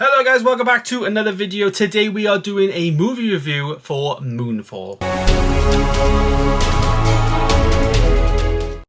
Hello guys, welcome back to another video. Today we are doing a movie review for Moonfall.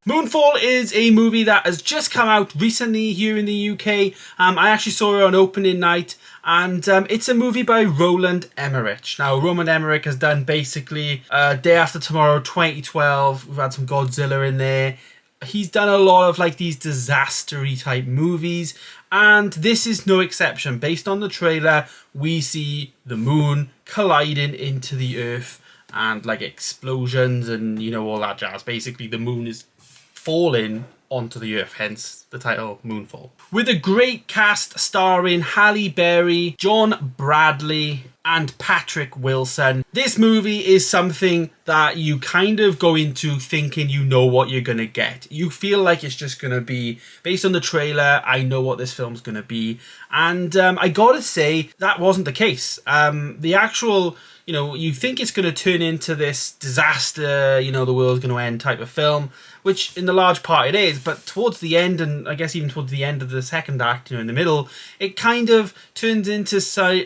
Moonfall is a movie that has just come out recently here in the UK. I actually saw it on opening night, and it's a movie by Roland Emmerich. Now, Roland Emmerich has done basically Day After Tomorrow 2012. We've had some Godzilla in there. He's done a lot of like these disaster-y type movies, and this is no exception. Based on the trailer, we see the moon colliding into the earth and like explosions and all that jazz. Basically, the moon is falling onto the earth, hence the title Moonfall. With a great cast starring Halle Berry, John Bradley, and Patrick Wilson. This movie is something that you kind of go into thinking you know what you're gonna get. You feel like it's just gonna be, based on the trailer, I know what this film's gonna be. And I gotta say, that wasn't the case. The actual, you think it's gonna turn into this disaster, the world's gonna end type of film, which in the large part it is, but towards the end, and I guess even towards the end of the second act, in the middle, it kind of turns into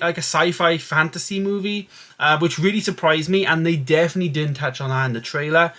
like a sci-fi fantasy movie, which really surprised me, and they definitely didn't touch on that in the trailer,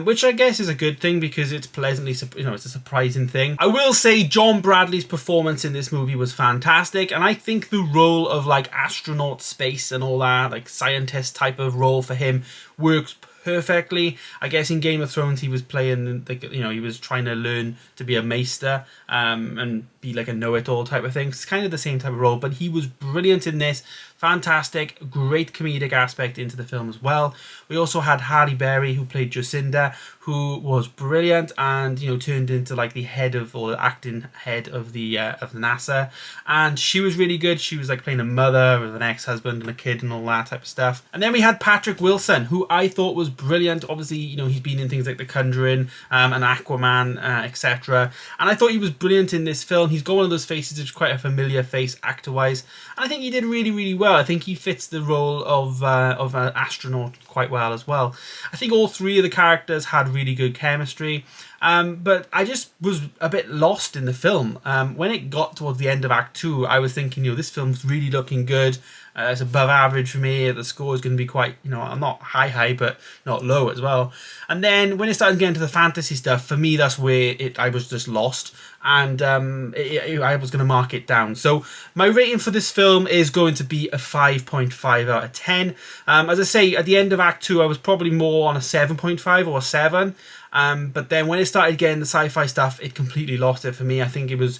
which I guess is a good thing because it's pleasantly, it's a surprising thing. I will say John Bradley's performance in this movie was fantastic, and I think the role of like astronaut space and all that, like scientist type of role for him works perfectly. I guess in Game of Thrones he was playing, he was trying to learn to be a maester and be like a know-it-all type of thing. It's kind of the same type of role, but he was brilliant in this. Fantastic, great comedic aspect into the film as well. We also had Halle Berry, who played Jacinda, who was brilliant and turned into like the head of, or the acting head of the NASA, and she was really good. She was like playing a mother with an ex-husband and a kid and all that type of stuff. And then we had Patrick Wilson, who I thought was brilliant. Obviously, he's been in things like The Conjuring and Aquaman, etc. And I thought he was brilliant in this film. He's got one of those faces which is quite a familiar face actor-wise, and I think he did really, really well. I think he fits the role of an astronaut quite well as well. I think all three of the characters had really good chemistry, but I just was a bit lost in the film. When it got towards the end of Act 2, I was thinking, this film's really looking good. It's above average for me. The score is going to be quite, I'm not high, but not low as well. And then when it started getting to the fantasy stuff, for me, that's where I was just lost. And I was going to mark it down. So my rating for this film is going to be a 5.5 out of 10. As I say, at the end of Act 2, I was probably more on a 7.5 or a 7. But then when it started getting the sci-fi stuff, it completely lost it for me. I think it was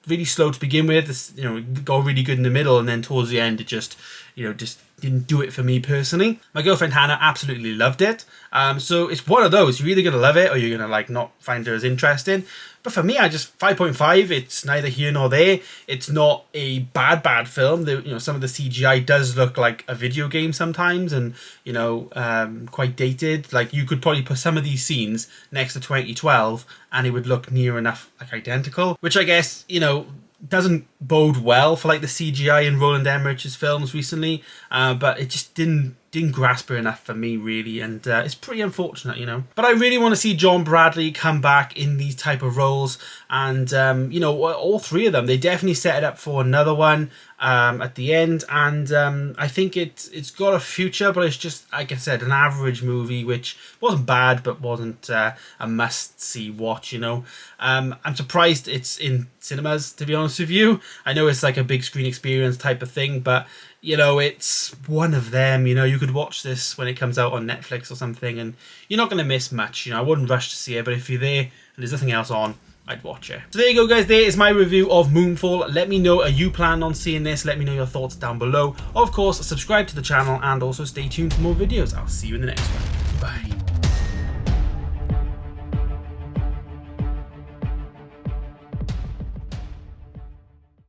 really slow to begin with. It got really good in the middle, and then towards the end, it just didn't do it for me personally. My girlfriend Hannah absolutely loved it. So it's one of those. You're either gonna love it or you're gonna not find it as interesting. But for me, I just 5.5. It's neither here nor there. It's not a bad film. Some of the CGI does look like a video game sometimes, and quite dated. Like you could probably put some of these scenes next to 2012, and it would look near enough like identical. Which I guess doesn't bode well for like the CGI in Roland Emmerich's films recently, but it just didn't grasp her enough for me really, and it's pretty unfortunate, But I really want to see John Bradley come back in these type of roles, and all three of them, they definitely set it up for another one at the end, and I think it's got a future, but it's just, like I said, an average movie, which wasn't bad, but wasn't a must-see watch, I'm surprised it's in cinemas, to be honest with you. I know it's like a big screen experience type of thing, but it's one of them. You could watch this when it comes out on Netflix or something, and you're not going to miss much. I wouldn't rush to see it, but if you're there and there's nothing else on, I'd watch it. So there you go, guys. There is my review of Moonfall. Let me know, are you planning on seeing this? Let me know your thoughts down below. Of course, subscribe to the channel and also stay tuned for more videos. I'll see you in the next one. Bye.